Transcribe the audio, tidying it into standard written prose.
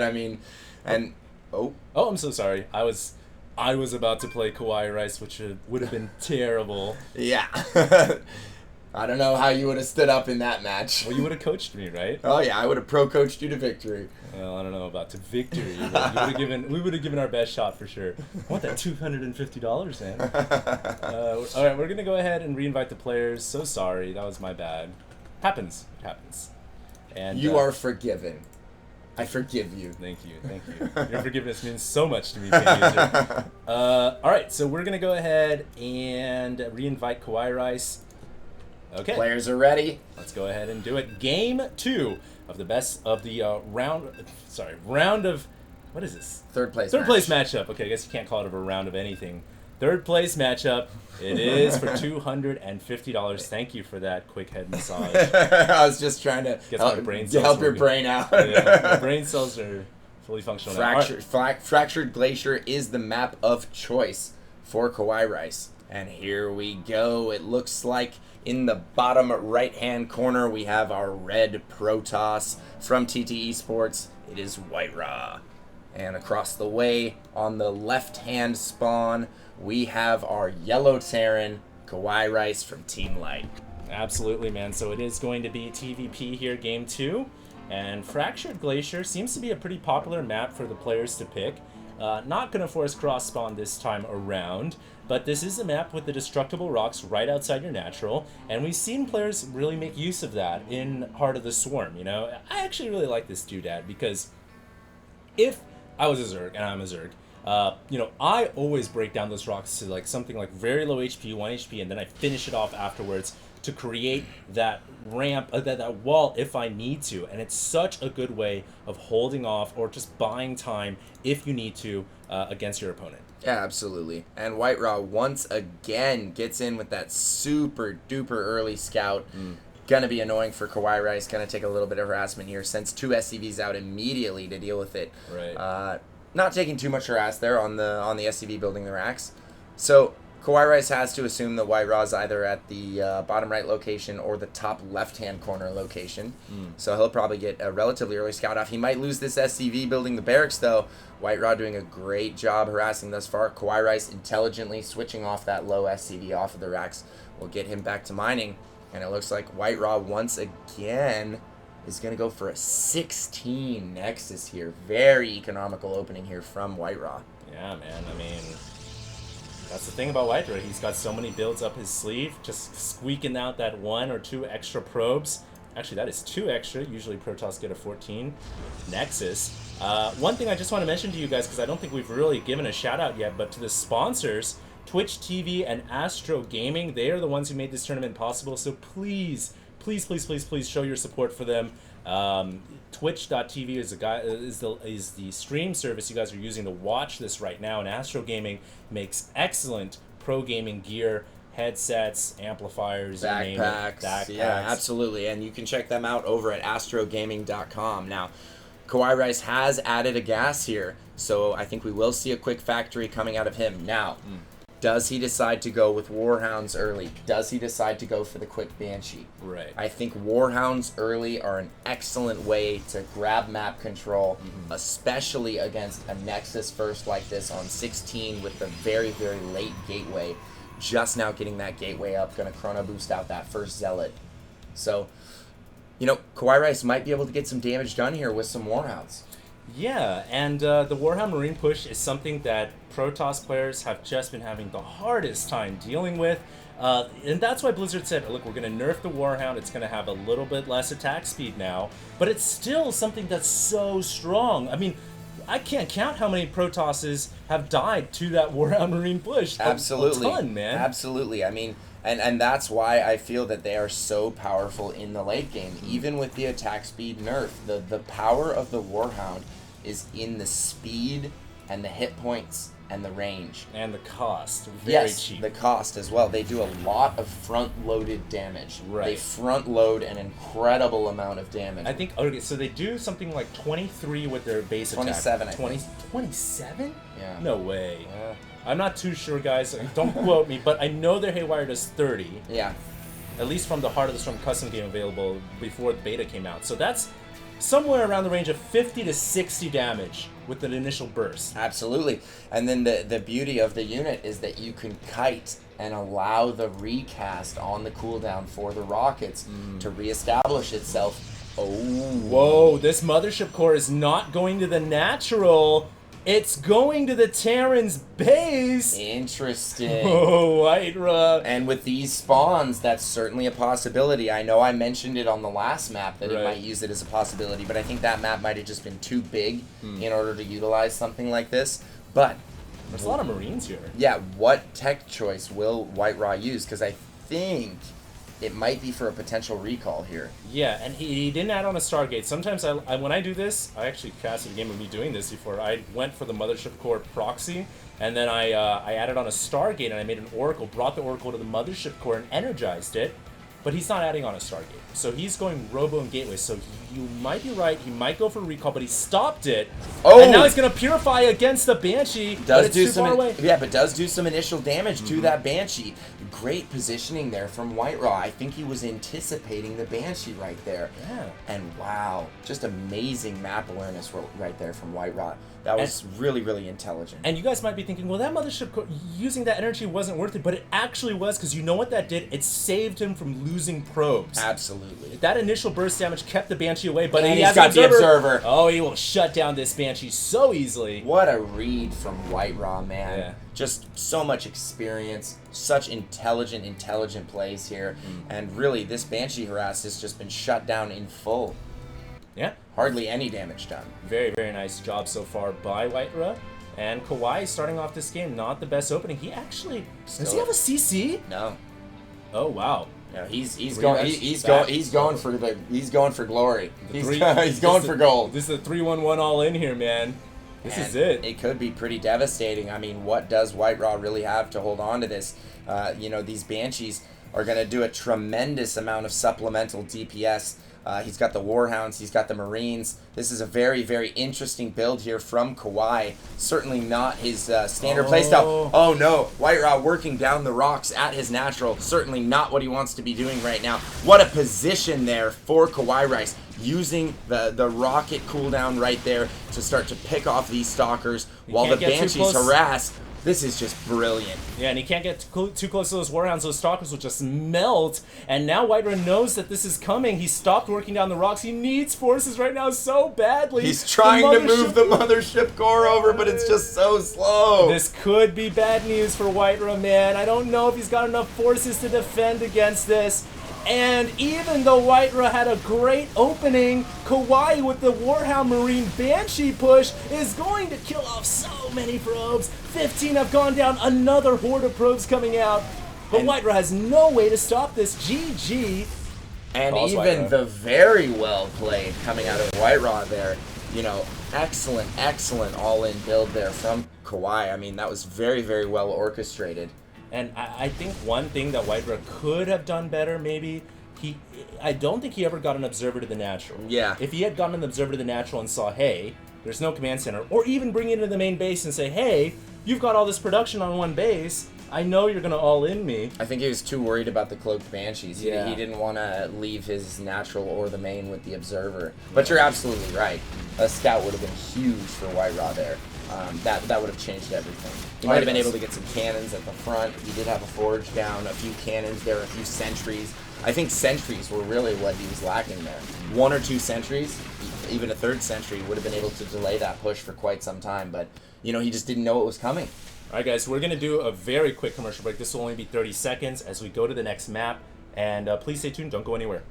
I mean, and oh, I'm so sorry. I was about to play KawaiiRice, which would have been terrible. Yeah. I don't know how you would have stood up in that match. Well, you would have coached me, right? Oh yeah, I would have pro-coached you to victory. Well, I don't know about to victory. We would have given our best shot for sure. I want that $250, man. All right, we're gonna go ahead and reinvite the players. So sorry, that was my bad. Happens. It happens. And you are forgiven. I forgive you. Thank you. Your forgiveness means so much to me, User. All right, so we're gonna go ahead and reinvite KawaiiRice. Okay. Players are ready. Let's go ahead and do it. Game 2 of the best of the round of, what is this? Third place matchup. Okay, I guess you can't call it a round of anything. Third place matchup. It is for $250. Thank you for that quick head massage. I was just trying to help your brain out. Yeah, my brain cells are fully functional now. Fractured Glacier is the map of choice for KawaiiRice. And here we go. It looks like in the bottom right-hand corner, we have our red Protoss from TT Esports. It is WhiteRa. And across the way, on the left-hand spawn, we have our yellow Terran, KawaiiRice from Team Light. Absolutely, man. So it is going to be TVP here, Game 2. And Fractured Glacier seems to be a pretty popular map for the players to pick. Not going to force cross-spawn this time around, but this is a map with the destructible rocks right outside your natural, and we've seen players really make use of that in Heart of the Swarm, you know? I actually really like this doodad, because if I was a Zerg, and I'm a Zerg, you know, I always break down those rocks to like something like very low HP, 1 HP, and then I finish it off afterwards to create that ramp, that wall if I need to. And it's such a good way of holding off or just buying time if you need to against your opponent. Yeah, absolutely. And WhiteRa once again gets in with that super duper early scout. Gonna be annoying for KawaiiRice. Gonna take a little bit of harassment here. Sends 2 SCVs out immediately to deal with it. Right. Not taking too much harass there on the SCV building the racks. So KawaiiRice has to assume that WhiteRa is either at the bottom right location or the top left-hand corner location. So he'll probably get a relatively early scout off. He might lose this SCV building the barracks, though. WhiteRa doing a great job harassing thus far. KawaiiRice intelligently switching off that low SCV off of the racks will get him back to mining. And it looks like WhiteRa once again is going to go for a 16 Nexus here. Very economical opening here from WhiteRa. Yeah, man. I mean, that's the thing about WhiteRa. He's got so many builds up his sleeve, just squeaking out that 1 or 2 extra probes. Actually, that is 2 extra. Usually Protoss get a 14 Nexus. One thing I just want to mention to you guys, because I don't think we've really given a shout out yet, but to the sponsors, Twitch TV and Astro Gaming, they are the ones who made this tournament possible. So please show your support for them. Twitch.tv is the stream service you guys are using to watch this right now, and Astro Gaming makes excellent pro gaming gear, headsets, amplifiers, backpacks. Yeah, absolutely. And you can check them out over at astrogaming.com. Now, KawaiiRice has added a gas here, so I think we will see a quick factory coming out of him. Now, does he decide to go with Warhounds early? Does he decide to go for the quick Banshee? Right. I think Warhounds early are an excellent way to grab map control, especially against a Nexus first like this on 16 with the very, very late gateway. Just now getting that gateway up, going to chrono boost out that first Zealot. So, you know, KawaiiRice might be able to get some damage done here with some Warhounds. Yeah, and the Warhound Marine push is something that Protoss players have just been having the hardest time dealing with. And that's why Blizzard said, look, we're going to nerf the Warhound. It's going to have a little bit less attack speed now. But it's still something that's so strong. I mean, I can't count how many Protosses have died to that Warhound Marine push. Absolutely. A ton, man. Absolutely. I mean, and that's why I feel that they are so powerful in the late game. Even with the attack speed nerf, the power of the Warhound is in the speed and the hit points and the range. And the cost. Very cheap. The cost as well. They do a lot of front-loaded damage. Right. They front-load an incredible amount of damage. I think, okay, so they do something like 23 with their base attack. 27, I think. 27? Yeah. No way. Yeah. I'm not too sure, guys. Don't quote me, but I know their Haywire does 30. Yeah. At least from the Heart of the Storm custom game available before the beta came out. So that's somewhere around the range of 50 to 60 damage with an initial burst. Absolutely. And then the beauty of the unit is that you can kite and allow the recast on the cooldown for the rockets to reestablish itself. Oh. Whoa, this Mothership Core is not going to the natural. It's going to the Terran's base. Interesting. Oh, WhiteRa. And with these spawns, that's certainly a possibility. I know I mentioned it on the last map that it might use it as a possibility, but I think that map might have just been too big in order to utilize something like this. But there's a lot of Marines here. Yeah, what tech choice will WhiteRa use? Because I think it might be for a potential recall here. Yeah, and he didn't add on a Stargate. Sometimes when I do this, I actually casted a game of me doing this before. I went for the Mothership Core proxy, and then I added on a Stargate, and I made an Oracle, brought the Oracle to the Mothership Core, and energized it. But he's not adding on a Stargate. So he's going Robo and Gateway. So you might be right. He might go for recall, but he stopped it. Oh! And now he's going to Purify against the Banshee, but it's too far away. Yeah, but does do some initial damage to that Banshee. Great positioning there from WhiteRa. I think he was anticipating the Banshee right there. Yeah. And wow, just amazing map awareness right there from WhiteRa. That was really, really intelligent. And you guys might be thinking, well, that Mothership Core, using that energy wasn't worth it, but it actually was, because you know what that did? It saved him from losing probes. Absolutely. That initial burst damage kept the Banshee away, but he's got the Observer. Oh, he will shut down this Banshee so easily. What a read from WhiteRa, man. Yeah. Just so much experience, such intelligent plays here. And really, this Banshee harass has just been shut down in full. Yeah. Hardly any damage done. Very, very nice job so far by WhiteRa. And Kawhi starting off this game, not the best opening. He actually... Does he have a CC? No. Oh, wow. No, he's going for glory. He's going for gold. This is a 3-1-1 all in here, man. This is it. It could be pretty devastating. I mean, what does WhiteRa really have to hold on to this? You know, these Banshees are going to do a tremendous amount of supplemental DPS. He's got the Warhounds, he's got the Marines. This is a very, very interesting build here from Kawhi. Certainly not his standard playstyle. Oh no, WhiteRa working down the rocks at his natural. Certainly not what he wants to be doing right now. What a position there for KawaiiRice, using the rocket cooldown right there to start to pick off these stalkers while the Banshees harass. This is just brilliant. Yeah, and he can't get too close to those Warhounds. Those Stalkers will just melt. And now WhiteRa knows that this is coming. He stopped working down the rocks. He needs forces right now so badly. He's trying to move the Mothership Core over, but it's just so slow. This could be bad news for WhiteRa, man. I don't know if he's got enough forces to defend against this. And even though WhiteRa had a great opening, Kawhi with the Warhound Marine Banshee push is going to kill off so many probes. 15 have gone down, another horde of probes coming out. But WhiteRa has no way to stop this. GG. And even the very well played coming out of WhiteRa there. You know, excellent all-in build there from Kawhi. I mean, that was very, very well orchestrated. And I think one thing that WhiteRa could have done better, maybe, I don't think he ever got an Observer to the natural. Yeah. If he had gotten an Observer to the natural and saw, hey, there's no command center, or even bring it into the main base and say, hey, you've got all this production on one base, I know you're going to all-in me. I think he was too worried about the Cloaked Banshees. Yeah. He didn't want to leave his natural or the main with the Observer. But you're absolutely right. A Scout would have been huge for WhiteRa there. That would have changed everything. He might have been able to get some cannons at the front. He did have a forge down, a few cannons there, a few sentries. I think sentries were really what he was lacking there. 1 or 2 sentries, even a 3rd sentry would have been able to delay that push for quite some time. But, you know, he just didn't know it was coming. All right, guys, we're going to do a very quick commercial break. This will only be 30 seconds as we go to the next map. And please stay tuned. Don't go anywhere.